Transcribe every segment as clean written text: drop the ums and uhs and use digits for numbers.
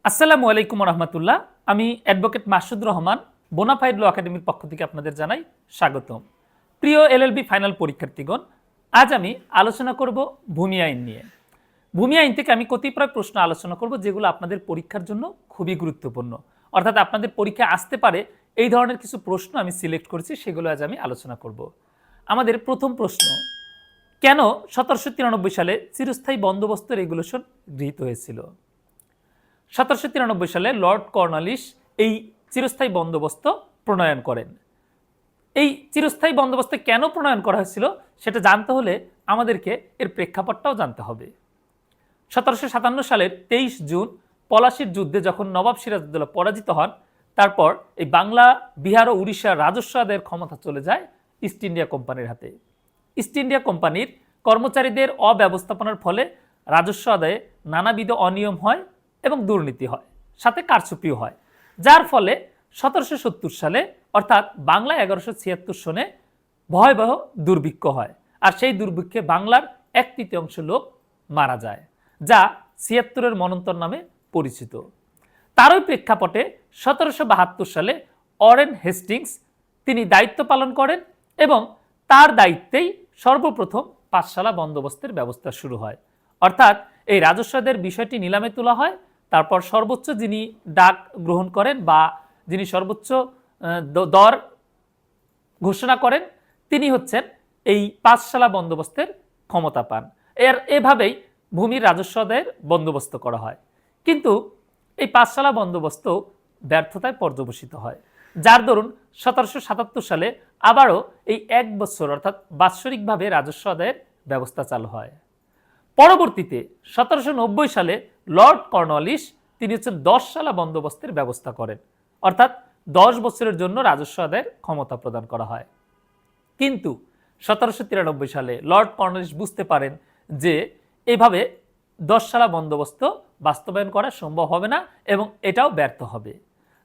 আসসালামু আলাইকুম রহমতুল্লাহ। আমি অ্যাডভোকেট মাসুদ রহমান বোনাফাইড ল একাডেমির পক্ষ থেকে আপনাদের জানাই স্বাগতম। প্রিয় এলএলবি ফাইনাল পরীক্ষার্থীগণ, আজ আমি আলোচনা করব ভূমি আইন নিয়ে। ভূমি আইন থেকে আমি কতিপয় প্রশ্ন আলোচনা করব যেগুলো আপনাদের পরীক্ষার জন্য খুবই গুরুত্বপূর্ণ, অর্থাৎ আপনাদের পরীক্ষায় আসতে পারে এই ধরনের কিছু প্রশ্ন আমি সিলেক্ট করেছি, সেগুলো আজ আমি আলোচনা করব। আমাদের প্রথম প্রশ্ন, কেন 1793 সালে চিরস্থায়ী বন্দোবস্ত রেগুলেশন গৃহীত হয়েছিল? 1793 সালে লর্ড কর্নওয়ালিস এই চিরস্থায়ী বন্দোবস্ত প্রণয়ন করেন। এই চিরস্থায়ী বন্দোবস্ত কেন প্রণয়ন করা হয়েছিল সেটা জানতে হলে আমাদেরকে এর প্রেক্ষাপটটাও জানতে হবে। 1757 সালের 23 জুন পলাশির যুদ্ধে যখন নবাব সিরাজউদ্দৌলা পরাজিত হন, তারপর এই বাংলা, বিহার ও উড়িষ্যার রাজস্ব আদায়ের ক্ষমতা চলে যায় ইস্ট ইন্ডিয়া কোম্পানির হাতে। ইস্ট ইন্ডিয়া কোম্পানির কর্মচারীদের অব্যবস্থাপনার ফলে রাজস্ব আদায়ে নানাবিধ অনিয়ম হয় এবং দুর্নীতি হয়, সাথে কারচুপিও হয়, যার ফলে 1770 সালে অর্থাৎ বাংলা 1176 সনে ভয়াবহ দুর্ভিক্ষ হয়। আর সেই দুর্ভিক্ষে বাংলার 1/3 লোক মারা যায়, যা 76-এর মন্বন্তর নামে পরিচিত। তারই প্রেক্ষাপটে 1772 সালে ওয়ারেন হেস্টিংস তিনি দায়িত্ব পালন করেন এবং তার দায়িত্বেই সর্বপ্রথম পাঠশালা বন্দোবস্তের ব্যবস্থা শুরু হয়। অর্থাৎ এই রাজস্বদের বিষয়টি নিলামে তোলা হয়, তারপর সর্বোচ্চ যিনি ডাক গ্রহণ করেন বা যিনি সর্বোচ্চ দর ঘোষণা করেন তিনি হচ্ছেন এই পাঠশালা বন্দোবস্তের ক্ষমতা পান। এভাবেই ভূমির রাজস্ব আদায়ের বন্দোবস্ত করা হয়। কিন্তু এই পাঠশালা বন্দোবস্ত ব্যর্থতায় পর্যবসিত হয়, যার দরুন 1777 সালে আবারও এই 1 বছর অর্থাৎ বাৎসরিকভাবে রাজস্ব আদায়ের ব্যবস্থা চালু হয়। পরবর্তীতে 1790 সালে লর্ড কর্নওয়ালিস তিনি হচ্ছেন 10 সালা বন্দোবস্তের ব্যবস্থা করেন, অর্থাৎ 10 বছরের জন্য রাজস্ব আদায়ের ক্ষমতা প্রদান করা হয়। কিন্তু 1793 সালে লর্ড কর্নওয়ালিস বুঝতে পারেন যে এভাবে 10 সালা বন্দোবস্ত বাস্তবায়ন করা সম্ভব হবে না এবং এটাও ব্যর্থ হবে,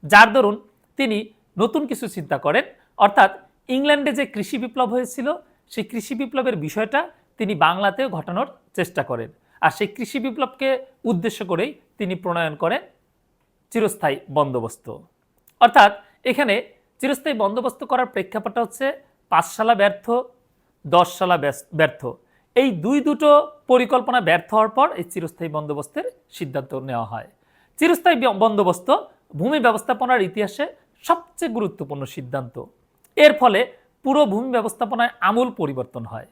যার দরুন তিনি নতুন কিছু চিন্তা করেন, অর্থাৎ ইংল্যান্ডে যে কৃষি বিপ্লব হয়েছিল সেই কৃষি বিপ্লবের বিষয়টা তিনি বাংলাতেও ঘটানোর চেষ্টা করেন। আর সেই কৃষি বিপ্লবকে উদ্দেশ্য করেই তিনি প্রণয়ন করেন চিরস্থায়ী বন্দোবস্ত। অর্থাৎ এখানে চিরস্থায়ী বন্দোবস্ত করার প্রেক্ষাপটটা হচ্ছে 5 সালা ব্যর্থ, 10 সালা ব্যর্থ, এই দুটো পরিকল্পনা ব্যর্থ হওয়ার পর এই চিরস্থায়ী বন্দোবস্তের সিদ্ধান্ত নেওয়া হয়। চিরস্থায়ী বন্দোবস্ত ভূমি ব্যবস্থাপনার ইতিহাসে সবচেয়ে গুরুত্বপূর্ণ সিদ্ধান্ত। এর ফলে পুরো ভূমি ব্যবস্থাপনায় আমূল পরিবর্তন হয়।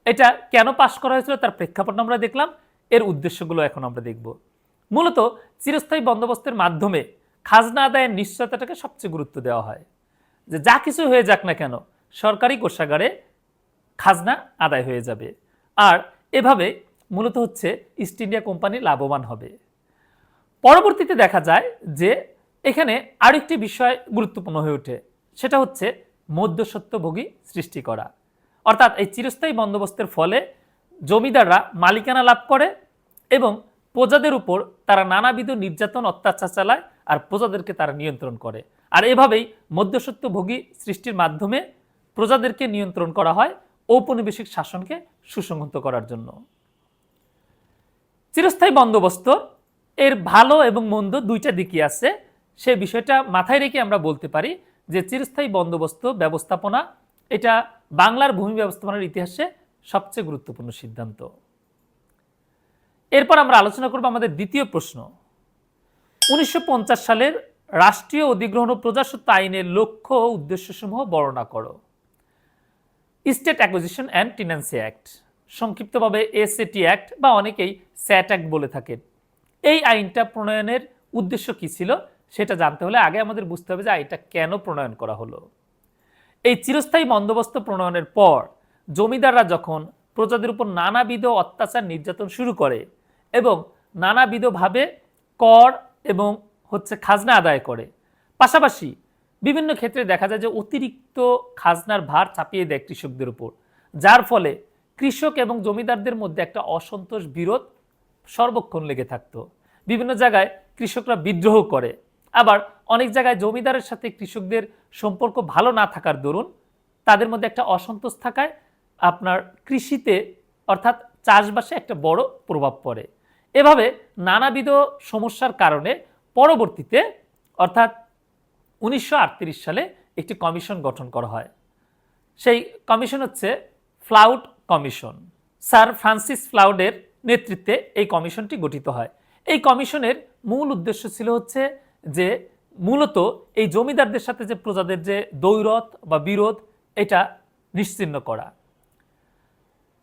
এটা কেন পাশ করা হয়েছিল তার প্রেক্ষাপট আমরা দেখলাম, এর উদ্দেশ্যগুলো এখন আমরা দেখব। মূলত চিরস্থায়ী বন্দোবস্তের মাধ্যমে খাজনা আদায়ের নিশ্চয়তাটাকে সবচেয়ে গুরুত্ব দেওয়া হয়, যে যা কিছু হয়ে যাক না কেন সরকারি কোষাগারে খাজনা আদায় হয়ে যাবে। আর এভাবে মূলত হচ্ছে ইস্ট ইন্ডিয়া কোম্পানি লাভবান হবে। পরবর্তীতে দেখা যায় যে এখানে আরেকটি বিষয় গুরুত্বপূর্ণ হয়ে ওঠে, সেটা হচ্ছে মধ্যস্বত্বভোগী সৃষ্টি করা। অর্থাৎ এই চিরস্থায়ী বন্দোবস্তের ফলে জমিদাররা মালিকানা লাভ করে এবং প্রজাদের উপর তারা নানাবিধ নির্যাতন অত্যাচার চালায় আর প্রজাদেরকে তারা নিয়ন্ত্রণ করে। আর এভাবেই মধ্যস্বত্বভোগী সৃষ্টির মাধ্যমে প্রজাদেরকে নিয়ন্ত্রণ করা হয় ঔপনিবেশিক শাসনকে সুসংহত করার জন্য। চিরস্থায়ী বন্দোবস্ত এর ভালো এবং মন্দ দুইটা দিকই আছে, সে বিষয়টা মাথায় রেখে আমরা বলতে পারি যে চিরস্থায়ী বন্দোবস্ত ব্যবস্থাপনা এটা বাংলার ভূমি ব্যবস্থাপনার ইতিহাসে সবচেয়ে গুরুত্বপূর্ণ সিদ্ধান্ত। এরপর আমরা আলোচনা করব আমাদের দ্বিতীয় প্রশ্ন, 1950 সালের রাষ্ট্রীয় অধিগ্রহণ ও প্রজাস্বত্ব আইনের লক্ষ্য ও উদ্দেশ্যসমূহ বর্ণনা করো। State acquisition and tenancy act, সংক্ষিপ্তভাবে এসএটি অ্যাক্ট বা অনেকেই স্যাট অ্যাক্ট বলে থাকেন। এই আইনটা প্রণয়নের উদ্দেশ্য কি ছিল সেটা জানতে হলে আগে আমাদের বুঝতে হবে যে আইনটা কেন প্রণয়ন করা হলো। এই চিরস্থায়ী বন্দোবস্ত প্রণয়নের পর জমিদাররা যখন প্রজাদের উপর নানাবিধ অত্যাচার নির্যাতন শুরু করে এবং নানাবিধভাবে কর এবং খাজনা আদায় করে, পাশাপাশি বিভিন্ন ক্ষেত্রে দেখা যায় যে অতিরিক্ত খাজনার ভার চাপিয়ে দেয় কৃষকদের উপর, যার ফলে কৃষক এবং জমিদারদের মধ্যে একটা অসন্তোষ বিরোধ সর্বক্ষণ লেগে থাকতো। বিভিন্ন জায়গায় কৃষকরা বিদ্রোহ করে, আবার অনেক জায়গায় জমিদারের সাথে কৃষকদের সম্পর্ক ভালো না থাকার দরুন তাদের মধ্যে একটা অসন্তোষ থাকায় আপনার কৃষিতে অর্থাৎ চাষবাসে একটা বড় প্রভাব পড়ে। এভাবে নানাবিধ সমস্যার কারণে পরবর্তীতে অর্থাৎ 1938 সালে একটি কমিশন গঠন করা হয়। সেই কমিশন হচ্ছে ফ্লাউড কমিশন। স্যার ফ্রান্সিস ফ্লাউডের নেতৃত্বে এই কমিশনটি গঠিত হয়। এই কমিশনের মূল উদ্দেশ্য ছিল হচ্ছে যে মূলত এই জমিদারদের সাথে যে প্রজাদের যে দ্বৈরথ বা বিরোধ এটা নিশ্চিহ্ন করা।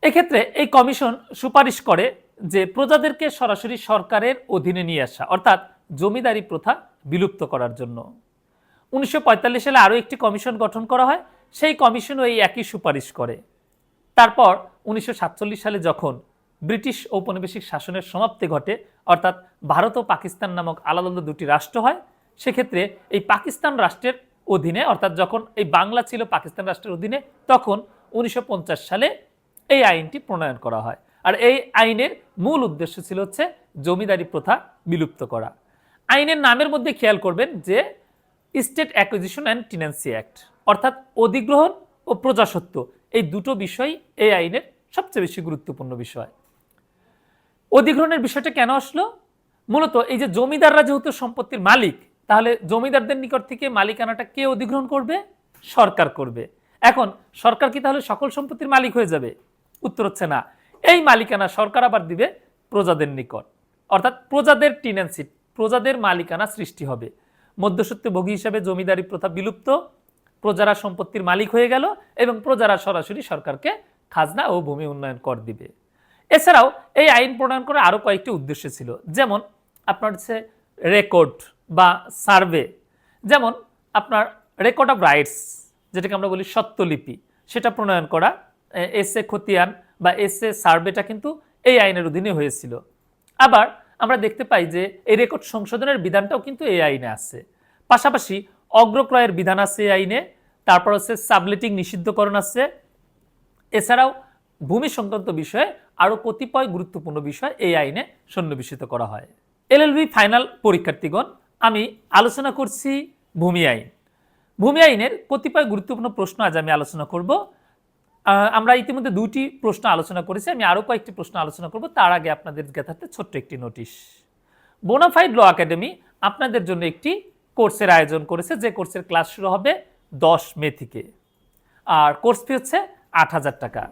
এক্ষেত্রে এই কমিশন সুপারিশ করে যে প্রজাদেরকে সরাসরি সরকারের অধীনে নিয়ে আসা অর্থাৎ জমিদারি প্রথা বিলুপ্ত করার জন্য। 1945 সালে আরও একটি কমিশন গঠন করা হয়, সেই কমিশনও এই একই সুপারিশ করে। তারপর 1947 সালে যখন ব্রিটিশ ঔপনিবেশিক শাসনের সমাপ্তি ঘটে অর্থাৎ ভারত ও পাকিস্তান নামক আলাদা আলাদা দুটি রাষ্ট্র হয়, সেক্ষেত্রে এই পাকিস্তান রাষ্ট্রের অধীনে অর্থাৎ যখন এই বাংলা ছিল পাকিস্তান রাষ্ট্রের অধীনে তখন 1950 সালে এই আইনটি প্রণয়ন করা হয়। আর এই আইনের মূল উদ্দেশ্য ছিল হচ্ছে জমিদারি প্রথা বিলুপ্ত করা। আইনের নামের মধ্যে খেয়াল করবেন যে state acquisition and tenancy act অর্থাৎ অধিগ্রহণ ও প্রজাস্বত্ব এই দুটো বিষয় এই আইনের সবচেয়ে বেশি গুরুত্বপূর্ণ বিষয়। অধিগ্রহণের বিষয়টা কেন আসলো? মূলত এই যে জমিদাররা যেহেতু সম্পত্তির মালিক, তাহলে জমিদারদের নিকট থেকে মালিকানাটা কে অধিগ্রহণ করবে? সরকার করবে। এখন সরকার কি তাহলে সকল সম্পত্তির মালিক হয়ে যাবে? উত্তর হচ্ছে না। এই মালিকানা সরকার আবার দিবে প্রজাদের নিকট, অর্থাৎ প্রজাদের টেনেন্সি, প্রজাদের মালিকানা সৃষ্টি হবে। মধ্যস্বত্বভোগী হিসাবে জমিদারি প্রথা বিলুপ্ত, প্রজারা সম্পত্তির মালিক হয়ে গেল এবং প্রজারা সরাসরি সরকারকে খাজনা ও ভূমি উন্নয়ন কর দিবে। এছাড়াও এই আইন প্রণয়ন করার আরও কয়েকটি উদ্দেশ্য ছিল, যেমন আপনার হচ্ছে রেকর্ড বা সার্ভে, যেমন আপনার রেকর্ড অফ রাইটস যেটাকে আমরা বলি সত্যলিপি, সেটা প্রণয়ন করা। এসএ খতিয়ান বা এসএ সার্ভেটা কিন্তু এই আইনের অধীনে হয়েছিল। আবার আমরা দেখতে পাই যে এই রেকর্ড সংশোধনের বিধানটাও কিন্তু এই আইনে আছে। পাশাপাশি অগ্রক্রয়ের বিধান আছে এই আইনে, তারপর হচ্ছে সাবলেটিং নিষিদ্ধকরণ আছে। এছাড়াও ভূমি সংক্রান্ত বিষয়ে আরও কতিপয় গুরুত্বপূর্ণ বিষয় এই আইনে সন্নিবেশিত করা হয়। এলএলবি ফাইনাল পরীক্ষার্থীগণ, আমি আলোচনা করছি ভূমি আইন। ভূমি আইনের কতিপয় গুরুত্বপূর্ণ প্রশ্ন আজ আমি আলোচনা করব। আমরা ইতিমধ্যে দুটি প্রশ্ন আলোচনা করেছি, আমি আরও কয়েকটি প্রশ্ন আলোচনা করব। তার আগে আপনাদের জ্ঞাতার্থে ছোট্ট একটি নোটিশ। বোনাফাইড ল একাডেমি আপনাদের জন্য একটি কোর্সের আয়োজন করেছে, যে কোর্সের ক্লাস শুরু হবে 10 মে থেকে, আর কোর্স ফি হচ্ছে 8,000 টাকা।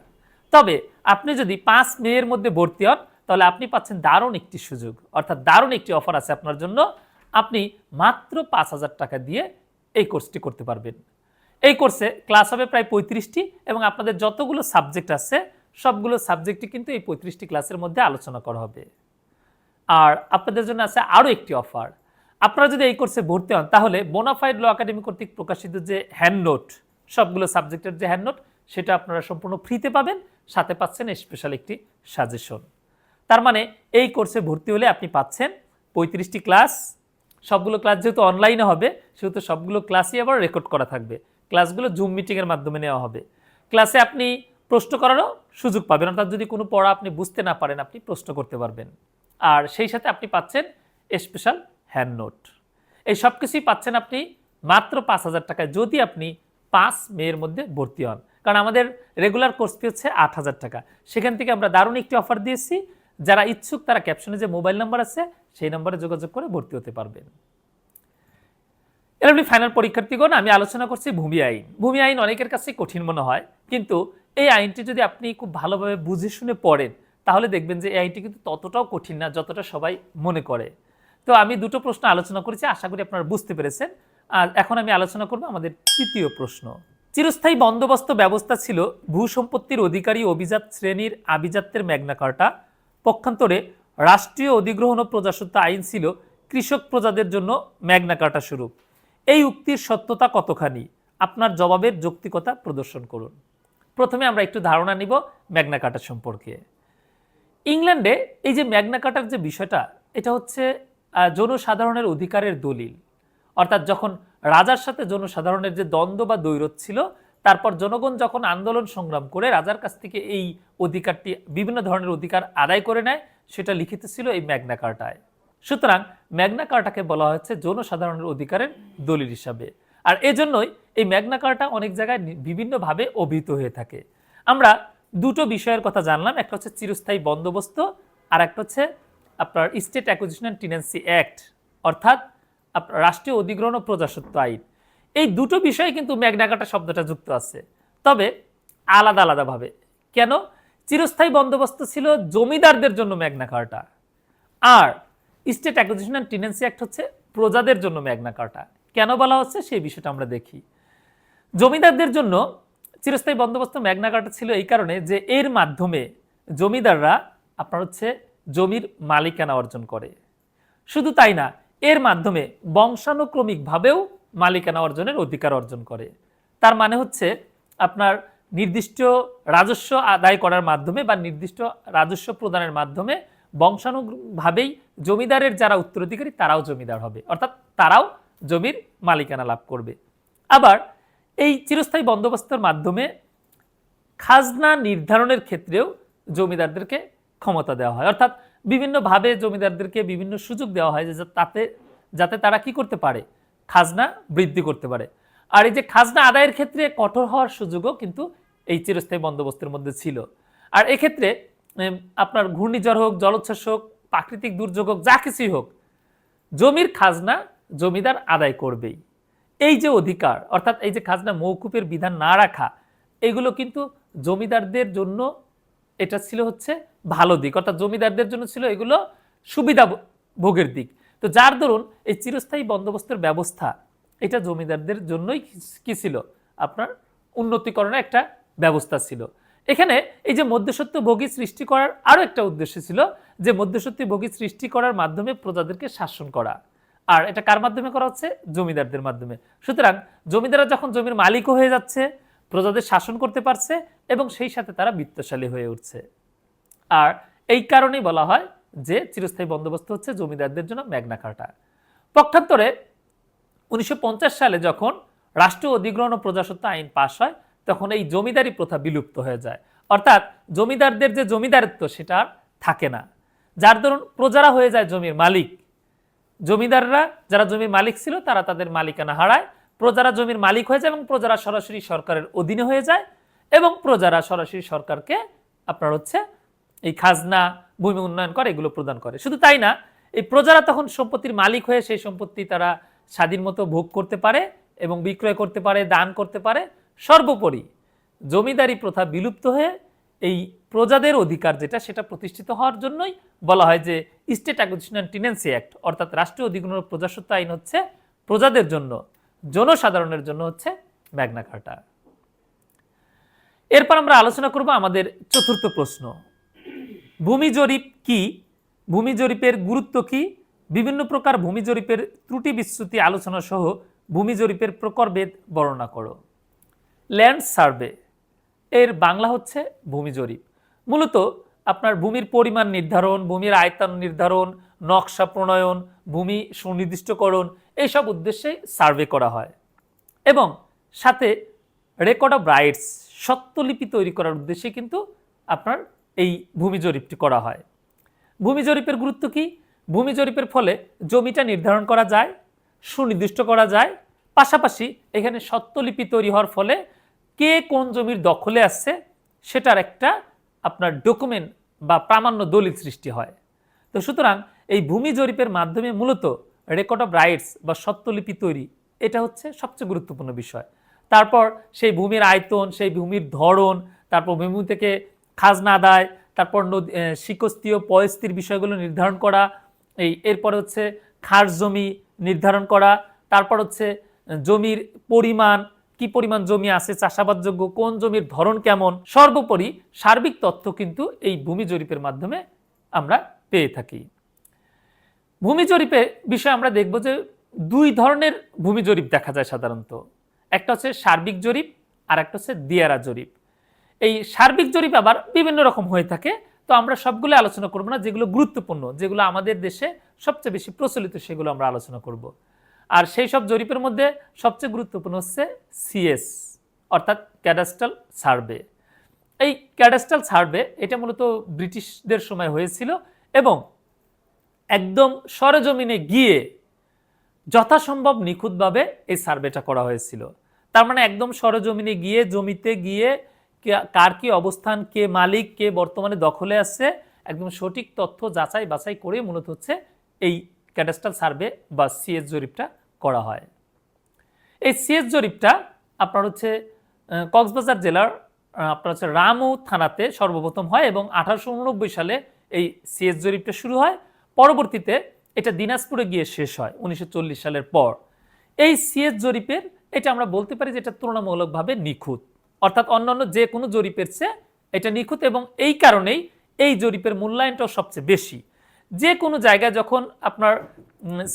তবে আপনি যদি 5 মে এর মধ্যে ভর্তি হন তাহলে আপনি পাচ্ছেন দারুণ একটি সুযোগ, অর্থাৎ দারুণ একটি অফার আছে আপনার জন্য। আপনি মাত্র 5,000 টাকা দিয়ে এই কোর্সটি করতে পারবেন। এই কোর্সে ক্লাস হবে প্রায় 35টি এবং আপনাদের যতগুলো সাবজেক্ট আছে সবগুলো সাবজেক্টই কিন্তু এই 35টি ক্লাসের মধ্যে আলোচনা করা হবে। আর আপনাদের জন্য আছে আরও একটি অফার। আপনারা যদি এই কোর্সে ভর্তি হন তাহলে বোনাফাইড ল একাডেমি কর্তৃক প্রকাশিত যে হ্যান্ড নোট, সবগুলো সাবজেক্টের যে হ্যান্ড নোট, সেটা আপনারা সম্পূর্ণ ফ্রিতে পাবেন, সাথে পাচ্ছেন স্পেশাল একটি সাজেশন। তার মানে এই কোর্সে ভর্তি হলে আপনি পাচ্ছেন 35টি ক্লাস। সবগুলো ক্লাস যেহেতু অনলাইনে হবে সেহেতু সবগুলো ক্লাসই আবার রেকর্ড করা থাকবে। ক্লাসগুলো জুম মিটিংয়ের মাধ্যমে নেওয়া হবে। ক্লাসে আপনি প্রশ্ন করারও সুযোগ পাবেন, অর্থাৎ যদি কোনো পড়া আপনি বুঝতে না পারেন আপনি প্রশ্ন করতে পারবেন। আর সেই সাথে আপনি পাচ্ছেন স্পেশাল হ্যান্ড নোট। এই সব কিছুই পাচ্ছেন আপনি মাত্র 5,000 টাকায় যদি আপনি 5 মে এর মধ্যে ভর্তি হন। কারণ আমাদের রেগুলার কোর্স ফি হচ্ছে 8,000 টাকা। সেখান থেকে আমরা দারুণ একটি অফার দিয়েছি। যারা ইচ্ছুক তারা ক্যাপশনে যে মোবাইল নাম্বার আছে সেই নম্বরে যোগাযোগ করে ভর্তি হতে পারবেন। এলএলবি ফাইনাল পরীক্ষার্থীগণ, আমি আলোচনা করছি ভূমি আইন। ভূমি আইন অনেকের কাছে কঠিন মনে হয়, কিন্তু এই আইনটি যদি আপনি খুব ভালোভাবে বুঝে শুনে পড়েন তাহলে দেখবেন যে এই আইনটি কিন্তু ততটাও কঠিন না যতটা সবাই মনে করে। তো আমি দুটো প্রশ্ন আলোচনা করেছি, আশা করি আপনারা বুঝতে পেরেছেন। আর এখন আমি আলোচনা করব আমাদের তৃতীয় প্রশ্ন। চিরস্থায়ী বন্দোবস্ত ব্যবস্থা ছিল ভূসম্পত্তির অধিকারী অভিজাত শ্রেণীর আভিজাত্যের ম্যাগনা কার্টা। পক্ষান্তরে রাষ্ট্রীয় অধিগ্রহণ ও প্রজাস্বত্ব আইন ছিল কৃষক প্রজাদের জন্য ম্যাগনা কার্টা স্বরূপ। এই উক্তির সত্যতা কতখানি? আপনার জবাবের যৌক্তিকতা প্রদর্শন করুন। প্রথমে আমরা একটু ধারণা নিব ম্যাগনা কার্টা সম্পর্কে। ইংল্যান্ডে এই যে ম্যাগনা কার্টার যে বিষয়টা, এটা হচ্ছে জনসাধারণের অধিকারের দলিল। অর্থাৎ যখন রাজার সাথে জনসাধারণের যে দ্বন্দ্ব বা দ্বৈরথ ছিল, তারপর জনগণ যখন আন্দোলন সংগ্রাম করে রাজার কাছ থেকে এই অধিকারটি, বিভিন্ন ধরনের অধিকার আদায় করে নেয়, সেটা লিখিত ছিল এই ম্যাগনা কার্টায়। সুতরাং ম্যাগনা কার্টাকে বলা হচ্ছে জনসাধারণের অধিকারের দলিল হিসাবে। আর এজন্যই এই ম্যাগনা কার্টা অনেক জায়গায় বিভিন্নভাবে অভিহিত হয়ে থাকে। আমরা দুটো বিষয়ের কথা জানলাম, একটা হচ্ছে চিরস্থায়ী বন্দোবস্ত আর একটা হচ্ছে আপনার state acquisition and tenancy act. অর্থাৎ রাষ্ট্রীয় অধিগ্রহণ ও প্রজাস্বত্ব আইন, এই দুটো বিষয়ে কিন্তু ম্যাগনা কার্টা শব্দটা যুক্ত আছে, তবে আলাদা আলাদাভাবে। কেন? চিরস্থায়ী বন্দোবস্ত ছিল জমিদারদের জন্য ম্যাগনা কার্টা, আর state acquisition and tenancy act হচ্ছে প্রজাদের জন্য ম্যাগনা কার্টা। কেন বলা হচ্ছে সেই বিষয়টা আমরা দেখি। জমিদারদের জন্য চিরস্থায়ী বন্দোবস্ত ম্যাগনা কার্টা ছিল এই কারণে যে এর মাধ্যমে জমিদাররা আপনার হচ্ছে জমির মালিকানা অর্জন করে। শুধু তাই না, এর মাধ্যমে বংশানুক্রমিকভাবেও মালিকানা অর্জনের অধিকার অর্জন করে। তার মানে হচ্ছে আপনার নির্দিষ্ট রাজস্ব আদায় করার মাধ্যমে বা নির্দিষ্ট রাজস্ব প্রদানের মাধ্যমে বংশানুভাবেই জমিদারের যারা উত্তরাধিকারী তারাও জমিদার হবে, অর্থাৎ তারাও জমির মালিকানা লাভ করবে। আবার এই চিরস্থায়ী বন্দোবস্তের মাধ্যমে খাজনা নির্ধারণের ক্ষেত্রেও জমিদারদেরকে ক্ষমতা দেওয়া হয়, অর্থাৎ বিভিন্নভাবে জমিদারদেরকে বিভিন্ন সুযোগ দেওয়া হয় যাতে তারা কি করতে পারে, খাজনা বৃদ্ধি করতে পারে। আর এই যে খাজনা আদায়ের ক্ষেত্রে কঠোর হওয়ার সুযোগও কিন্তু এই চিরস্থায়ী বন্দোবস্তের মধ্যে ছিল। আর এক্ষেত্রে আপনার ঘূর্ণিঝড় হোক, জলোচ্ছ্বাস হোক, প্রাকৃতিক দুর্যোগ হোক, যা কিছুই হোক, জমির খাজনা জমিদার আদায় করবেই। এই যে অধিকার, অর্থাৎ এই যে খাজনা মওকুফের বিধান না রাখা, এগুলো কিন্তু জমিদারদের জন্য এটা ছিল হচ্ছে ভালো দিক, অর্থাৎ জমিদারদের জন্য ছিল এগুলো সুবিধা ভোগের দিক। তো যার দরুন এই চিরস্থায়ী বন্দোবস্তের ব্যবস্থা এটা জমিদারদের জন্যই কি ছিল, আপনার উন্নতিকরণের একটা ব্যবস্থা ছিল। এখানে এই যে মধ্যস্বত্ব ভোগী সৃষ্টি করার আরও একটা উদ্দেশ্য ছিল, যে মধ্যস্বত্ব ভোগী সৃষ্টি করার মাধ্যমে প্রজাদেরকে শাসন করা। আর এটা কার মাধ্যমে করা হচ্ছে? জমিদারদের মাধ্যমে। সুতরাং জমিদাররা যখন জমির মালিকও হয়ে যাচ্ছে, প্রজাদের শাসন করতে পারছে এবং সেই সাথে তারা বিত্তশালী হয়ে উঠছে। আর এই কারণেই বলা হয় যে চিরস্থায়ী বন্দোবস্ত হচ্ছে জমিদারদের জন্য ম্যাগনা কার্টা। পক্ষান্তরে 1950 সালে যখন রাষ্ট্র অধিগ্রহণ ও প্রজাস্বত্ব আইন পাশ হয়, তখন এই জমিদারি প্রথা বিলুপ্ত হয়ে যায়, অর্থাৎ জমিদারদের যে জমিদারত্ব সেটা আর থাকে না, যার দরুন প্রজারা হয়ে যায় জমির মালিক। জমিদাররা যারা জমির মালিক ছিল তারা তাদের মালিকানা হারায়, প্রজারা জমির মালিক হয়ে যায় এবং প্রজারা সরাসরি সরকারের অধীনে হয়ে যায় এবং প্রজারা সরাসরি সরকারকে আপনার হচ্ছে এই খাজনা, ভূমি উন্নয়ন করে, এগুলো প্রদান করে। শুধু তাই না, এই প্রজারা তখন সম্পত্তির মালিক হয়ে সেই সম্পত্তি তারা স্বাধীন মতো ভোগ করতে পারে এবং বিক্রয় করতে পারে, দান করতে পারে। সর্বোপরি জমিদারি প্রথা বিলুপ্ত হয়ে এই প্রজাদের অধিকার যেটা সেটা প্রতিষ্ঠিত হওয়ার জন্যই বলা হয় যে state acquisition and tenancy act, অর্থাৎ রাষ্ট্রীয় অধিগ্রহণ ও প্রজাস্বত্ব আইন হচ্ছে প্রজাদের জন্য, জনসাধারণের জন্য হচ্ছে ম্যাগনা কার্টা। এরপর আমরা আলোচনা করব আমাদের চতুর্থ প্রশ্ন, ভূমি জরিপ কি, ভূমি জরিপের গুরুত্ব কি, বিভিন্ন প্রকার ভূমি জরিপের ত্রুটি বিচ্যুতি আলোচনা সহ ভূমি জরিপের প্রকারভেদ বর্ণনা করো। ল্যান্ড সার্ভে এর বাংলা হচ্ছে ভূমি জরিপ। মূলত আপনার ভূমির পরিমাণ নির্ধারণ, ভূমির আয়তন নির্ধারণ, নকশা প্রণয়ন, ভূমি সুনির্দিষ্টকরণ, এইসব উদ্দেশ্যে সার্ভে করা হয় এবং সাথে রেকর্ড অফ রাইটস, স্বত্বলিপি তৈরি করার উদ্দেশ্যে কিন্তু আপনার এই ভূমি জরিপটি করা হয়। ভূমি জরিপের গুরুত্ব কি? ভূমি জরিপের ফলে জমিটা নির্ধারণ করা যায়, সুনির্দিষ্ট করা যায়, পাশাপাশি এখানে স্বত্বলিপি তৈরি হওয়ার ফলে কে কোন জমির দখলে আসছে সেটার একটা আপনার ডকুমেন্ট বা প্রামাণ্য দলিল সৃষ্টি হয়। তো সুতরাং এই ভূমি জরিপের মাধ্যমে মূলত রেকর্ড অফ রাইটস বা স্বত্বলিপি তৈরি, এটা হচ্ছে সবচেয়ে গুরুত্বপূর্ণ বিষয়। তারপর সেই ভূমির আয়তন, সেই ভূমির ধরন, তারপর ভূমি থেকে খাজনা আদায়, তারপর শিকস্তীয় পয়স্তির বিষয়গুলো নির্ধারণ করা, এরপরে হচ্ছে খাস জমি নির্ধারণ করা, তারপর হচ্ছে জমির পরিমাণ, কি পরিমাণ জমি আছে চাষাবাদযোগ্য, কোন জমির ধরন কেমন, সর্বোপরি সার্বিক তথ্য কিন্তু এই ভূমি জরিপের মাধ্যমে আমরা পেয়ে থাকি। ভূমি জরিপের বিষয়ে আমরা দেখব যে দুই ধরনের ভূমি জরিপ দেখা যায় সাধারণত, একটা হচ্ছে সার্বিক জরিপ আর একটা হচ্ছে দিয়ারা জরিপ। এই সার্বিক জরিপ আবার বিভিন্ন রকম হয়ে থাকে, তো আমরা সবগুলো আলোচনা করব না, যেগুলো গুরুত্বপূর্ণ, যেগুলো আমাদের দেশে সবচেয়ে বেশি প্রচলিত সেগুলো আমরা আলোচনা করব। আর সেই সব জরিপের মধ্যে সবচেয়ে গুরুত্বপূর্ণ হচ্ছে সিএস, অর্থাৎ ক্যাডাস্ট্রাল সার্ভে। এই ক্যাডাস্ট্রাল সার্ভে এটা মূলত ব্রিটিশদের সময় হয়েছিল এবং একদম সরেজমিনে গিয়ে যথাসম্ভব নিখুঁতভাবে এই সার্ভেটা করা হয়েছিল। তার মানে একদম সরেজমিনে গিয়ে, জমিতে গিয়ে কার কি অবস্থান, কে মালিক, কে বর্তমানে দখলে আছে, একদম সঠিক তথ্য যাচাই বাছাই করে মূলত হচ্ছে এই ক্যাডাস্ট্রাল সার্ভে বা সিএস জরিপটা করা হয়। এই সিএস জরিপটা আপনার হচ্ছে কক্সবাজার জেলার আপনার হচ্ছে রামু থানাতে সর্বপ্রথম হয় এবং 1889 সালে এই সিএস জরিপটা শুরু হয়। পরবর্তীতে এটা দিনাজপুরে গিয়ে শেষ হয় 1940 সালের পর। এই সিএস জরিপের এটা আমরা বলতে পারি যে এটা তুলনামূলকভাবে নিখুঁত, অর্থাৎ অন্যান্য যে কোনো জরিপের চেয়ে এটা নিখুঁত এবং এই কারণেই এই জরিপের মূল্যায়নটাও সবচেয়ে বেশি। যে কোনো জায়গায় যখন আপনার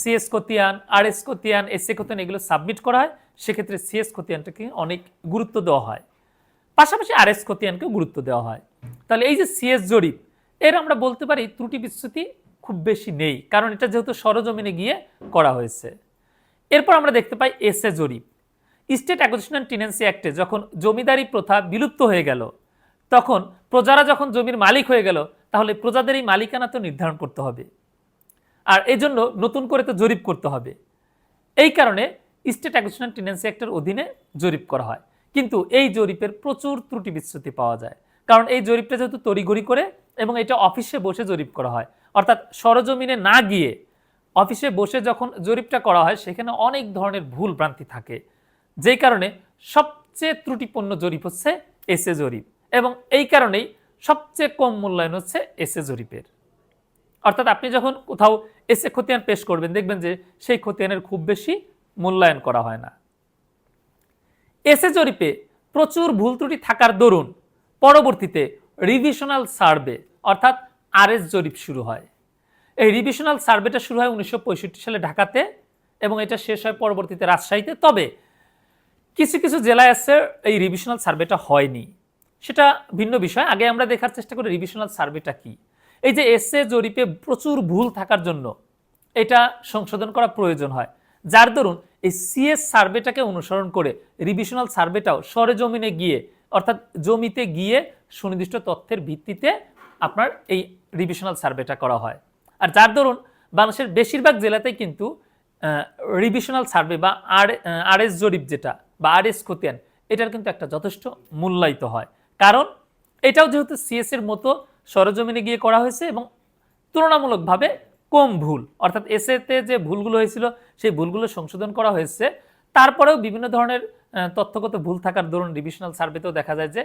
সিএস খতিয়ান, আরএস খতিয়ান, এসএ খতিয়ান এগুলো সাবমিট করা হয় সেক্ষেত্রে সিএস খতিয়ানটাকে অনেক গুরুত্ব দেওয়া হয়, পাশাপাশি আরএস খতিয়ানকেও গুরুত্ব দেওয়া হয়। তাহলে এই যে সিএস জরিপ এর আমরা বলতে পারি ত্রুটি বিচ্যুতি খুব বেশি নেই, কারণ এটা যেহেতু সরজমিনে গিয়ে করা হয়েছে। এরপর আমরা দেখতে পাই এসএ জরিপ। স্টেট অ্যাকুইজিশন অ্যান্ড টেনেন্সি অ্যাক্টে যখন জমিদারি প্রথা বিলুপ্ত হয়ে গেল, তখন প্রজারা যখন জমির মালিক হয়ে গেল, তাহলে প্রজাদের এই মালিকানা তো নির্ধারণ করতে হবে, আর এই জন্য নতুন করে তো জরিপ করতে হবে। এই কারণে স্টেট অ্যাকুইজিশন অ্যান্ড টেনেন্সি অ্যাক্টের অধীনে জরিপ করা হয়। কিন্তু এই জরিপের প্রচুর ত্রুটি বিচ্যুতি পাওয়া যায়, কারণ এই জরিপটা যেহেতু তড়িঘড়ি করে এবং এটা অফিসে বসে জরিপ করা হয়, অর্থাৎ সরজমিনে না গিয়ে অফিসে বসে যখন জরিপটা করা হয় সেখানে অনেক ধরনের ভুল ভ্রান্তি থাকে, যেই কারণে সবচেয়ে ত্রুটিপূর্ণ জরিপ হচ্ছে এসএ জরিপ এবং এই কারণেই সবচেয়ে কম মূল্যায়ন হচ্ছে এসএ জরিপের। অর্থাৎ আপনি যখন কোথাও এসএ খতিয়ান পেশ করবেন দেখবেন যে সেই খতিয়ানের খুব বেশি মূল্যায়ন করা হয় না। এসএ জরিপে প্রচুর ভুল ত্রুটি থাকার দরুন পরবর্তীতে রিভিশনাল সার্ভে অর্থাৎ আরএস জরিপ শুরু হয়। এই রিভিশনাল সার্ভেটা শুরু হয় 1965 সালে ঢাকাতে এবং এটা শেষ হয় পরবর্তীতে রাজশাহীতে। তবে কিছু কিছু জেলায় আছে এই রিভিশনাল সার্ভেটা হয়নি, সেটা ভিন্ন বিষয়। আগে আমরা দেখার চেষ্টা করি রিভিশনাল সার্ভেটা কি। এই যে এসএ জরিপে প্রচুর ভুল থাকার জন্য এটা সংশোধন করা প্রয়োজন হয়, যার দরুন এই সিএস সার্ভেটাকে অনুসরণ করে রিভিশনাল সার্ভেটাও সরেজমিনে গিয়ে অর্থাৎ জমিতে গিয়ে সুনির্দিষ্ট তথ্যের ভিত্তিতে আপনার এই রিভিশনাল সার্ভেটা করা হয়। আর যার দরুন বাংলাদেশের বেশিরভাগ জেলাতেই কিন্তু রিভিশনাল সার্ভে বা আরএস জরিপ যেটা বা আরএস খতিয়ান এটার কিন্তু একটা যথেষ্ট মূল্যায়িত হয়, কারণ এটাও যেহেতু সিএস এর মতো সরজমিনে গিয়ে করা হয়েছে এবং তুলনামূলকভাবে কম ভুল, অর্থাৎ এসএতে যে ভুলগুলো হয়েছিল সেই ভুলগুলো সংশোধন করা হয়েছে। তারপরেও বিভিন্ন ধরনের তথ্যগত ভুল থাকার দরুন রিভিশনাল সার্ভেতেও দেখা যায় যে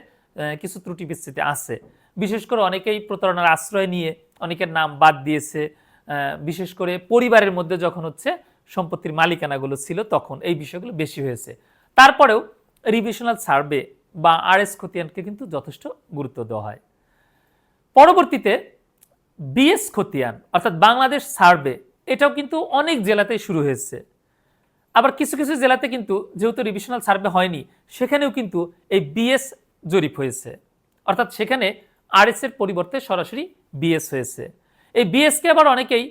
কিছু ত্রুটি বিচ্যুতি আছে। বিশেষ করে অনেকেই প্রতারণার আশ্রয় নিয়ে অনেকের নাম বাদ দিয়েছে, বিশেষ করে পরিবারের মধ্যে যখন হচ্ছে সম্পত্তির মালিকানাগুলো ছিল তখন এই বিষয়গুলো বেশি হয়েছে। তারপরেও রিভিশনাল সার্ভে বা আরএস খতিয়ানকে কিন্তু যথেষ্ট গুরুত্ব দেওয়া হয়। পরবর্তীতে বিএস খতিয়ান অর্থাৎ বাংলাদেশ সার্ভে এটাও কিন্তু অনেক জেলাতেই শুরু হয়েছে। আবার কিছু কিছু জেলাতে কিন্তু যেহেতু রিভিশনাল সার্ভে হয়নি সেখানেও কিন্তু এই বিএস জরিপ হয়েছে, অর্থাৎ সেখানে আরএস এর পরিবর্তে সরাসরি বিএস হয়েছে। এই বিএসকে আবার অনেকেই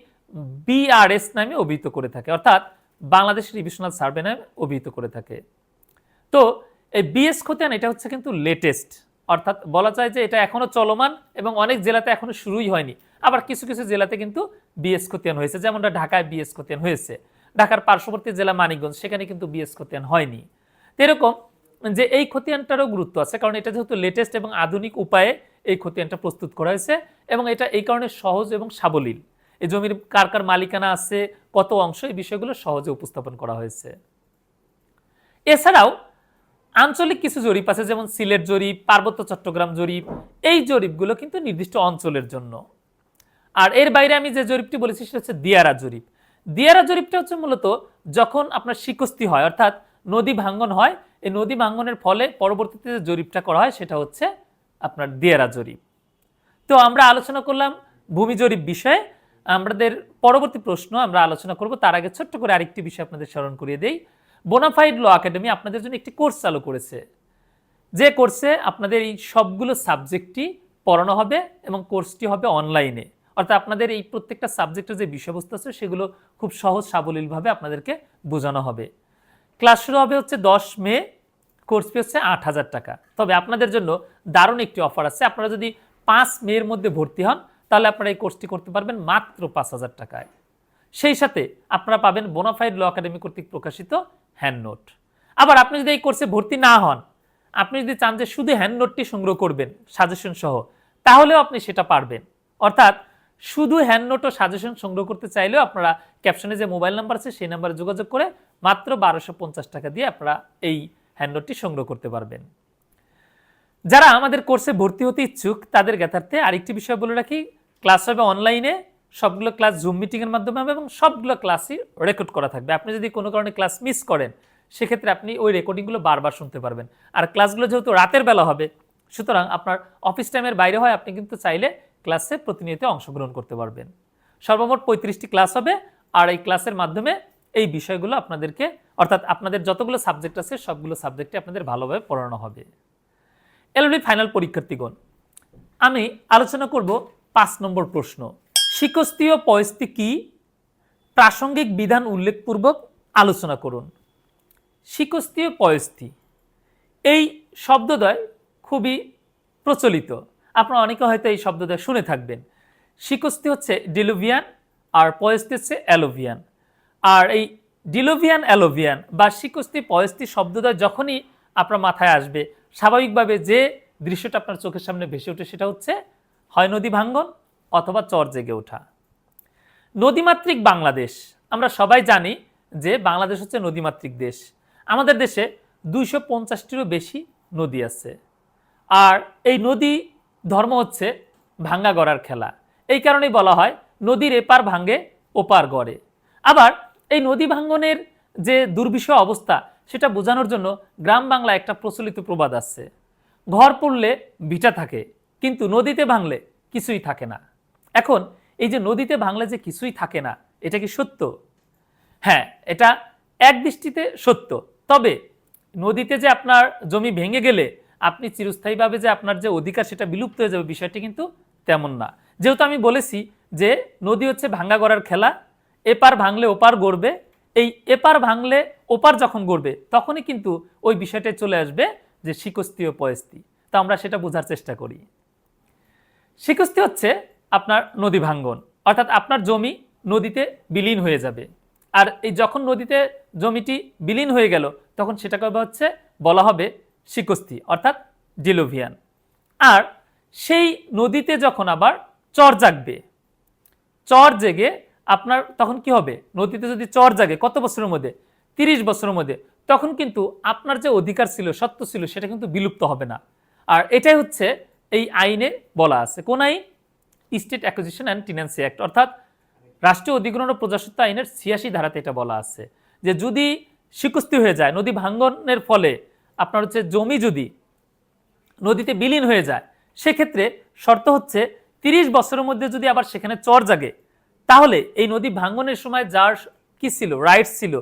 বিআরএস নামে অভিহিত করে থাকে, অর্থাৎ বাংলাদেশ রিভিশনাল সার্ভে নামে অভিহিত করে থাকে। তো এই বিএস খতিয়ান এটা হচ্ছে কিন্তু লেটেস্ট, অর্থাৎ বলা যায় যে এটা এখনো চলমান এবং অনেক জেলাতে এখনো শুরুই হয়নি। আবার কিছু কিছু জেলাতে কিন্তু বিএস খতিয়ান হয়েছে, যেমনটা ঢাকায় বিএস খতিয়ান হয়েছে। ঢাকার পার্শ্ববর্তী জেলা মানিকগঞ্জ সেখানে কিন্তু বিএস খতিয়ান হয়নি। এরকম যে এই খতিয়ানটারও গুরুত্ব আছে, কারণ এটা যেহেতু লেটেস্ট এবং আধুনিক উপায়ে এই খতিয়ানটা প্রস্তুত করা হয়েছে এবং এটা এই কারণে সহজ এবং সাবলীল। এই জমির কার কার মালিকানা আছে, কত অংশ, এই বিষয়গুলো সহজে উপস্থাপন করা হয়েছে। এছাড়াও আঞ্চলিক কিছু জরিপ আছে, যেমন সিলেট জরিপ, পার্বত্য চট্টগ্রাম জরিপ। এই জরিপগুলো কিন্তু নির্দিষ্ট অঞ্চলের জন্য। আর এর বাইরে আমি যে জরিপটি বলেছি সেটা হচ্ছে দিয়ারা জরিপ। দিয়ারা জরিপটা হচ্ছে মূলত যখন আপনার শিকস্তি হয় অর্থাৎ নদী ভাঙ্গন হয়, এই নদী ভাঙ্গনের ফলে পরবর্তীতে যে জরিপটা করা হয় সেটা হচ্ছে আপনার দিয়ারা জরিপ। তো আমরা আলোচনা করলাম ভূমি জরিপ বিষয়ে। আমাদের পরবর্তী প্রশ্ন আমরা আলোচনা করব, তার আগে ছোট্ট করে আরেকটি বিষয় আপনাদের স্মরণ করিয়ে দেই। বোনাফাইড ল একাডেমি আপনাদের জন্য একটি কোর্স চালু করেছে, যে কোর্সে আপনাদের এই সবগুলো সাবজেক্টই পড়ানো হবে এবং কোর্সটি হবে অনলাইনে। অর্থাৎ আপনাদের এই প্রত্যেকটা সাবজেক্টের যে বিষয়বস্তু আছে সেগুলো খুব সহজ সাবলীলভাবে আপনাদেরকে বোঝানো হবে। ক্লাস শুরু হবে হচ্ছে 10 মে, কোর্স ফি হচ্ছে 8,000 টাকা। তবে আপনাদের জন্য দারুণ একটি অফার আছে, আপনারা যদি 5 মের মধ্যে ভর্তি হন তাহলে আপনারা এই কোর্সটি করতে পারবেন মাত্র 5,000 টাকায়। সেই সাথে আপনারা পাবেন বোনাফাইড ল একাডেমি কর্তৃক প্রকাশিত হ্যান্ড নোট। আবার আপনি যদি এই কোর্সে ভর্তি না হন, আপনি যদি চান যে শুধু হ্যান্ড নোটটি সংগ্রহ করবেন সাজেশন সহ, তাহলেও আপনি সেটা পারবেন। অর্থাৎ শুধু হ্যান্ড নোট ও সাজেশন সংগ্রহ করতে চাইলেও আপনারা ক্যাপশনে যে মোবাইল নাম্বার আছে সেই নাম্বারে যোগাযোগ করে মাত্র 1250 টাকা দিয়ে আপনারা এই হ্যান্ড নোটটি সংগ্রহ করতে পারবেন। যারা আমাদের কোর্সে ভর্তি হতে ইচ্ছুক তাদের জ্ঞাতার্থে আরেকটি বিষয় বলে রাখি, ক্লাস হবে অনলাইনে, সবগুলো ক্লাস জুম মিটিংয়ের মাধ্যমে হবে এবং সবগুলো ক্লাসই রেকর্ড করা থাকবে। আপনি যদি কোনো কারণে ক্লাস মিস করেন সেক্ষেত্রে আপনি ওই রেকর্ডিংগুলো বারবার শুনতে পারবেন। আর ক্লাসগুলো যেহেতু রাতের বেলা হবে, সুতরাং আপনার অফিস টাইমের বাইরে হয় আপনি কিন্তু চাইলে ক্লাসে প্রতিনিয়ত অংশগ্রহণ করতে পারবেন। সর্বমোট 35টি ক্লাস হবে আর এই ক্লাসের মাধ্যমে এই বিষয়গুলো আপনাদেরকে, অর্থাৎ আপনাদের যতগুলো সাবজেক্ট আছে সবগুলো সাবজেক্টে আপনাদের ভালোভাবে পড়ানো হবে। এলএলবি ফাইনাল পরীক্ষার্থীগণ, আমি আলোচনা করব 5 নম্বর প্রশ্ন, শিকস্তীয় পয়স্তি কি, প্রাসঙ্গিক বিধান উল্লেখপূর্বক আলোচনা করুন। শিকস্তীয় পয়স্তি এই শব্দদ্বয় খুবই প্রচলিত, আপনারা অনেকে হয়তো এই শব্দদ্বয় শুনে থাকবেন। শিকস্তি হচ্ছে ডিলুভিয়ান আর পয়স্তি হচ্ছে অ্যালোভিয়ান। আর এই ডিলুভিয়ান অ্যালোভিয়ান বা শিকস্তি পয়স্তি শব্দদ্বয় যখনই আপনার মাথায় আসবে, স্বাভাবিকভাবে যে দৃশ্যটা আপনার চোখের সামনে ভেসে ওঠে সেটা হচ্ছে হয় নদী ভাঙ্গন অথবা চর জেগে ওঠা। নদীমাতৃক বাংলাদেশ, আমরা সবাই জানি যে বাংলাদেশ হচ্ছে নদীমাতৃক দেশ। আমাদের দেশে 250টিরও বেশি নদী আছে। আর এই নদী ধর্ম হচ্ছে ভাঙ্গা গড়ার খেলা। এই কারণেই বলা হয় নদীর এপার ভাঙ্গে ওপার গড়ে। আবার এই নদী ভাঙ্গনের যে দুর্বিষহ অবস্থা সেটা বোঝানোর জন্য গ্রাম বাংলা একটা প্রচলিত প্রবাদ আছে, ঘর পড়লে ভিটা থাকে কিন্তু নদীতে ভাঙলে কিছুই থাকে না। এখন এই যে নদীতে ভাঙলে যে কিছুই থাকে না, এটা কি সত্য? হ্যাঁ, এটা এক দৃষ্টিতে সত্য। তবে নদীতে যে আপনার জমি ভেঙে গেলে আপনি চিরস্থায়ীভাবে যে আপনার যে অধিকার সেটা বিলুপ্ত হয়ে যাবে, বিষয়টি কিন্তু তেমন না। যেহেতু আমি বলেছি যে নদী হচ্ছে ভাঙ্গা গড়ার খেলা, এপার ভাঙলে ওপার গড়বে, এই এপার ভাঙলে ওপার যখন গড়বে তখনই কিন্তু ওই বিষয়টায় চলে আসবে যে শিকস্তি ও পয়স্তি। তো আমরা সেটা বোঝার চেষ্টা করি। শিকস্তি হচ্ছে আপনার নদী ভাঙ্গন, অর্থাৎ আপনার জমি নদীতে বিলীন হয়ে যাবে। আর এই যখন নদীতে জমিটি বিলীন হয়ে গেল তখন সেটাকে হচ্ছে বলা হবে শিকস্তি অর্থাৎ ডিলুভিয়ান। আর সেই নদীতে যখন আবার চর জাগবে, চর জেগে আপনার তখন কি হবে, নদীতে যদি চর জাগে কত বছরের মধ্যে, 30 বছরের মধ্যে, তখন কিন্তু আপনার যে অধিকার ছিল, সত্য ছিল, সেটা কিন্তু বিলুপ্ত হবে না। আর এটাই হচ্ছে এই আইনে বলা আছে। কোন আইন? State acquisition and tenancy act, অর্থাৎ রাষ্ট্রীয় অধিগ্রহণ ও প্রজাস্বত্ব আইনের 86 ধারাতে এটা বলা আছে যে যদি শিকস্তি হয়ে যায়, নদী ভাঙ্গনের ফলে আপনার হচ্ছে জমি যদি নদীতে বিলীন হয়ে যায়, সেক্ষেত্রে শর্ত হচ্ছে 30 বছরের মধ্যে যদি আবার সেখানে চর জাগে, তাহলে এই নদী ভাঙ্গনের সময় যার কি ছিল, রাইটস ছিল,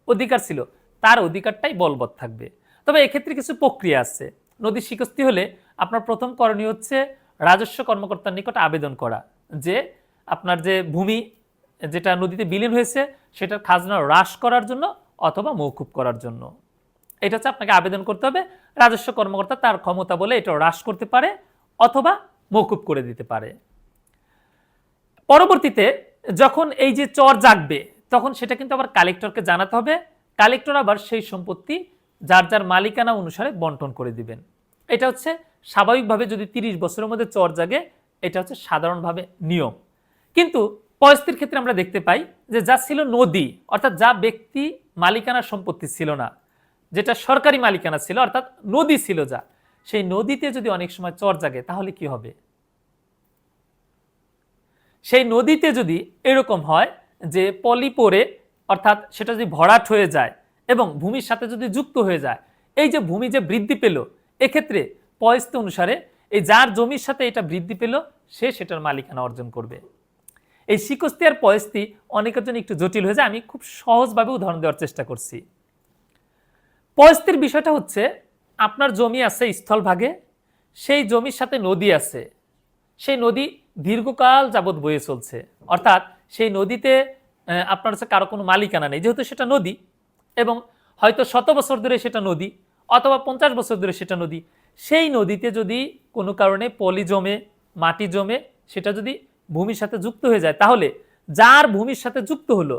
অধিকার ছিল, তার অধিকারটাই বলবৎ থাকবে। তবে এক্ষেত্রে কিছু প্রক্রিয়া আছে। নদী শিকস্তি হলে আপনার প্রথম করণীয় হচ্ছে রাজস্ব কর্মকর্তার নিকট আবেদন করা যে আপনার যে ভূমি যেটা নদীতে বিলীন হয়েছে সেটার খাজনা হ্রাস করার জন্য অথবা মওকুফ করার জন্য। এটা হচ্ছে আপনাকে আবেদন করতে হবে। রাজস্ব কর্মকর্তা তার ক্ষমতা বলে এটা হ্রাস করতে পারে অথবা মওকুফ করে দিতে পারে। পরবর্তীতে যখন এই যে চর জাগবে তখন সেটা কিন্তু আবার কালেক্টরকে জানাতে হবে। কালেক্টর আবার সেই সম্পত্তি যার যার মালিকানা অনুসারে বন্টন করে দিবেন। এটা হচ্ছে স্বাভাবিকভাবে যদি 30 বছরের মধ্যে চর জাগে, এটা হচ্ছে সাধারণভাবে নিয়ম। কিন্তু পয়স্তির ক্ষেত্রে আমরা দেখতে পাই যে যা ছিল নদী, অর্থাৎ যা ব্যক্তি মালিকানার সম্পত্তি ছিল না, যেটা সরকারি মালিকানা ছিল, অর্থাৎ নদী ছিল যা, সেই নদীতে যদি অনেক সময় চর জাগে তাহলে কি হবে? সেই নদীতে যদি এরকম হয় যে পলি পড়ে, অর্থাৎ সেটা যদি ভরাট হয়ে যায় এবং ভূমির সাথে যদি যুক্ত হয়ে যায়, এই যে ভূমি যে বৃদ্ধি পেল, এক্ষেত্রে পয়স্তি অনুসারে এই যার জমির সাথে এটা বৃদ্ধি পেল সে সেটার মালিকানা অর্জন করবে। এই শিকস্তি আর পয়স্তি অনেকের জন্য একটু জটিল হয়ে যায়, আমি খুব সহজভাবে উদাহরণ দেওয়ার চেষ্টা করছি। পয়স্তির বিষয়টা হচ্ছে আপনার জমি আছে স্থলভাগে, সেই জমির সাথে নদী আছে, সেই নদী দীর্ঘকাল যাবৎ বয়ে চলছে, অর্থাৎ সেই নদীতে আপনার হচ্ছে কারো কোনো মালিকানা নেই, যেহেতু সেটা নদী এবং হয়তো 100 বছর ধরে সেটা নদী অথবা 50 বছর ধরে সেটা নদী। সেই নদীতে যদি কোনো কারণে পলি জমে, মাটি জমে, সেটা যদি ভূমির সাথে যুক্ত হয়ে যায়, তাহলে যার ভূমির সাথে যুক্ত হলো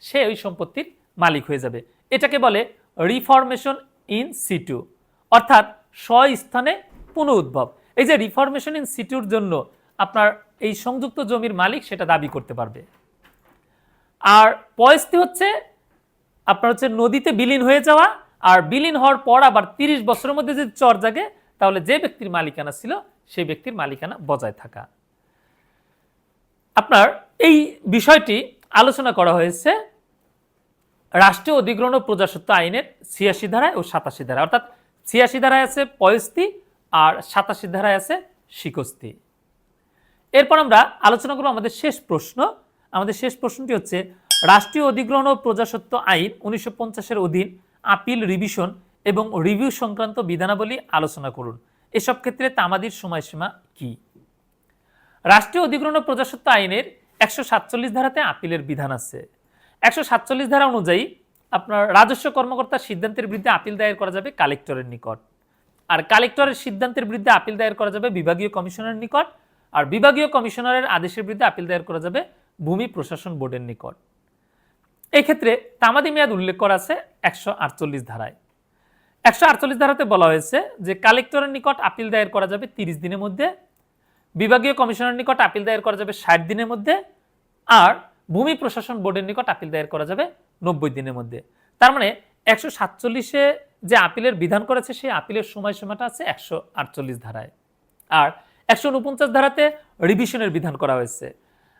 সে ওই সম্পত্তির মালিক হয়ে যাবে। এটাকে বলে রিফরমেশন ইন সিটু, অর্থাৎ স্বস্থানে পুনঃ উদ্ভব। এই যে রিফরমেশন ইন সিটুর জন্য আপনার এই সংযুক্ত জমির মালিক সেটা দাবি করতে পারবে। আর পয়স্তি হচ্ছে আপনার হচ্ছে নদীতে বিলীন হয়ে যাওয়া, আর বিলীন হওয়ার পর আবার 30 বছরের মধ্যে যদি চর জাগে তাহলে যে ব্যক্তির মালিকানা ছিল সেই ব্যক্তির মালিকানা বজায় থাকা। আপনার এই বিষয়টি আলোচনা করা হয়েছে রাষ্ট্রীয় অধিগ্রহণ ও প্রজাস্বত্ব আইনের 86 ধারায় ও 87 ধারায়, অর্থাৎ 86 ধারায় আছে পয়স্তি আর 87 ধারায় আছে শিকস্তি। এরপর আমরা আলোচনা করব আমাদের শেষ প্রশ্ন। আমাদের শেষ প্রশ্নটি হচ্ছে রাষ্ট্রীয় অধিগ্রহণ ও প্রজাস্বত্ব আইন 1950-এর অধীন আপিল, রিভিশন এবং রিভিউ সংক্রান্ত বিধানাবলী আলোচনা করুন। এসব ক্ষেত্রে তামাদির সময়সীমা কি? রাষ্ট্রীয় অধিগ্রহণ ও প্রজাস্বত্ব আইনের 147 ধারাতে আপিলের বিধান আছে। 147 ধারা অনুযায়ী আপনার রাজস্ব কর্মকর্তার সিদ্ধান্তের বিরুদ্ধে আপিল দায়ের করা যাবে কালেক্টরের নিকট, আর কালেক্টরের সিদ্ধান্তের বিরুদ্ধে আপিল দায়ের করা যাবে বিভাগীয় কমিশনারের নিকট, আর বিভাগীয় কমিশনারের আদেশের বিরুদ্ধে আপিল দায়ের করা যাবে ভূমি প্রশাসন বোর্ডের নিকট। এই ক্ষেত্রে তামাদি মেয়াদ উল্লেখ করা আছে 148 ধারায়। 148 ধারাতে বলা হয়েছে যে কালেক্টরের নিকট আপিল দায়ের করা যাবে 30 দিনের মধ্যে, বিভাগীয় কমিশনারের নিকট আপিল দায়ের করা যাবে 60 দিনের মধ্যে, আর ভূমি প্রশাসন বোর্ডের নিকট আপিল দায়ের করা যাবে 90 দিনের মধ্যে। তার মানে 147-এ যে আপিলের বিধান করেছে সেই আপিলের সময়সীমাটা আছে 148 ধারায়। আর 149 ধারাতে রিভিশনের বিধান করা হয়েছে।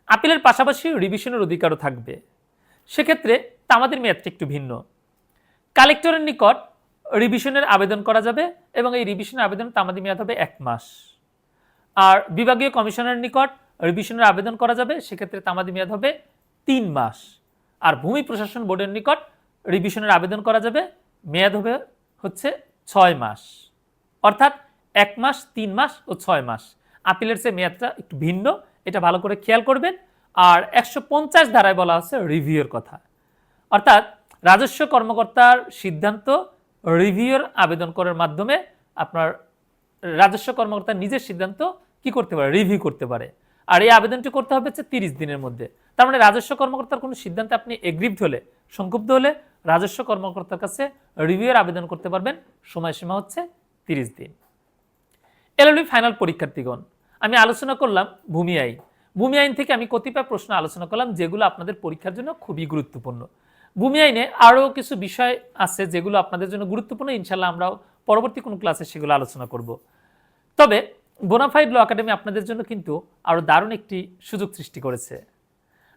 আপিলের পাশাপাশি রিভিশনের অধিকারও থাকবে। সেক্ষেত্রে তামাদির মেয়াদটা একটু ভিন্ন। কালেক্টরের নিকট রিভিশনের আবেদন করা যাবে এবং এই রিভিশনের আবেদন তামাদি মেয়াদ হবে 1 মাস। আর বিভাগীয় কমিশনারের নিকট রিভিশনের আবেদন করা যাবে, সেক্ষেত্রে তামাদি মেয়াদ হবে 3 মাস। আর ভূমি প্রশাসন বোর্ডের নিকট রিভিশনের আবেদন করা যাবে, মেয়াদ হবে হচ্ছে 6 মাস। অর্থাৎ 1 মাস, 3 মাস ও 6 মাস। আপিলের চেয়ে মেয়াদটা একটু ভিন্ন, এটা ভালো করে খেয়াল করবেন। আর 150 ধারায় বলা হচ্ছে রিভিউর কথা, অর্থাৎ রাজস্ব কর্মকর্তার সিদ্ধান্ত রিভিউর আবেদন করার মাধ্যমে আপনার রাজস্ব কর্মকর্তা নিজের সিদ্ধান্ত কি করতে পারে, রিভিউ করতে পারে। আর এই আবেদনটি করতে হবে হচ্ছে 30 দিনের মধ্যে। তার মানে রাজস্ব কর্মকর্তার কোনো সিদ্ধান্তে আপনি এগ্রিভড হলে, সংক্ষুব্ধ হলে রাজস্ব কর্মকর্তার কাছে রিভিউর আবেদন করতে পারবেন। সময়সীমা হচ্ছে 30 দিন। এলএলবি ফাইনাল পরীক্ষার্থীগণ, আমি আলোচনা করলাম ভূমি আইন। ভূমি আইন থেকে আমি কতিপয় প্রশ্ন আলোচনা করলাম যেগুলো আপনাদের পরীক্ষার জন্য খুবই গুরুত্বপূর্ণ। ভূমি আইনে আরও কিছু বিষয় আছে যেগুলো আপনাদের জন্য গুরুত্বপূর্ণ, ইনশাল্লাহ আমরাও পরবর্তী কোনো ক্লাসে সেগুলো আলোচনা করব। তবে বোনাফাইড ল একাডেমি আপনাদের জন্য কিন্তু আরও দারুণ একটি সুযোগ সৃষ্টি করেছে।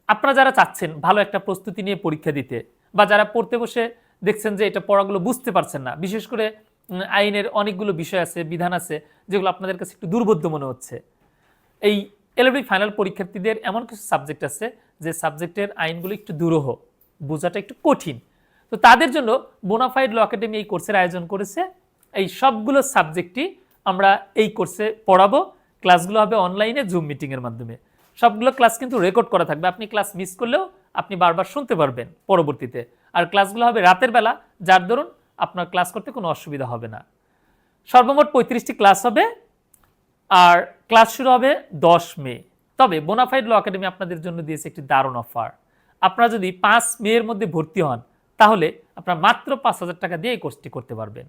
আপনারা যারা চাচ্ছেন ভালো একটা প্রস্তুতি নিয়ে পরীক্ষা দিতে, বা যারা পড়তে বসে দেখছেন যে এটা পড়াগুলো বুঝতে পারছেন না, বিশেষ করে আইনের অনেকগুলো বিষয় আছে, বিধান আছে যেগুলো আপনাদের কাছে একটু দুর্বোধ্য মনে হচ্ছে, এই এলএলবি ফাইনাল পরীক্ষার্থীদের এমন কিছু সাবজেক্ট আছে যে সাবজেক্টের আইনগুলো একটু দুরূহ, বোঝাটা একটু কঠিন। তো তাদের জন্য বোনাফাইড ল একাডেমি এই কোর্সের আয়োজন করেছে। এই সবগুলো সাবজেক্টই আমরা এই কোর্সে পড়াবো। ক্লাসগুলো হবে অনলাইনে জুম মিটিংয়ের মাধ্যমে। সবগুলো ক্লাস কিন্তু রেকর্ড করা থাকবে, আপনি ক্লাস মিস করলেও আপনি বারবার শুনতে পারবেন পরবর্তীতে। আর ক্লাসগুলো হবে রাতের বেলা, যার দরুন আপনার ক্লাস করতে কোনো অসুবিধা হবে না। সর্বমোট 35টি ক্লাস হবে, আর ক্লাস শুরু হবে 10 মে। তবে বোনাফাইড ল একাডেমি আপনাদের জন্য দিয়েছে একটি দারুণ অফার। আপনারা যদি 5 মের মধ্যে ভর্তি হন তাহলে আপনারা মাত্র 5,000 টাকা দিয়ে এই কোর্সটি করতে পারবেন।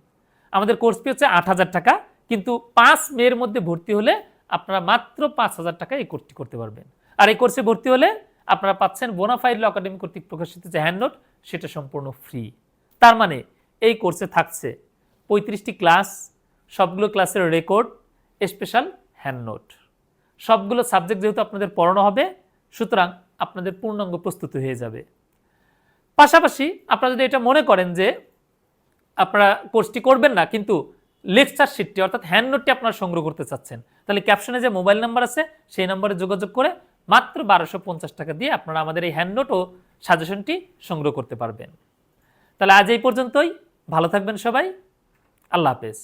আমাদের কোর্স ফি হচ্ছে 8,000 টাকা, কিন্তু 5 মের মধ্যে ভর্তি হলে আপনারা মাত্র 5,000 টাকা এই কোর্সটি করতে পারবেন। আর এই কোর্সে ভর্তি হলে আপনারা পাচ্ছেন বোনাফাইড ল একাডেমি কর্তৃক প্রকাশিত যে হ্যান্ডনোট, সেটা সম্পূর্ণ ফ্রি। তার মানে এই কোর্সে থাকছে 35টি ক্লাস, সবগুলো ক্লাসের রেকর্ড, স্পেশাল হ্যান্ডনোট। সবগুলো সাবজেক্ট যেহেতু আপনাদের পড়ানো হবে, সুতরাং আপনাদের পূর্ণাঙ্গ প্রস্তুতি হয়ে যাবে। পাশাপাশি আপনারা যদি এটা মনে করেন যে আপনারা কোর্সটি করবেন না, কিন্তু লেকচার শিটটি অর্থাৎ হ্যান্ডনোটটি আপনারা সংগ্রহ করতে চাচ্ছেন, তাহলে ক্যাপশনে যে মোবাইল নাম্বার আছে সেই নম্বরে যোগাযোগ করে মাত্র 1250 টাকা দিয়ে আপনারা আমাদের এই হ্যান্ডনোট ও সাজেশনটি সংগ্রহ করতে পারবেন। তাহলে আজ এই পর্যন্তই। ভালো থাকবেন সবাই। আল্লাহ হাফেজ।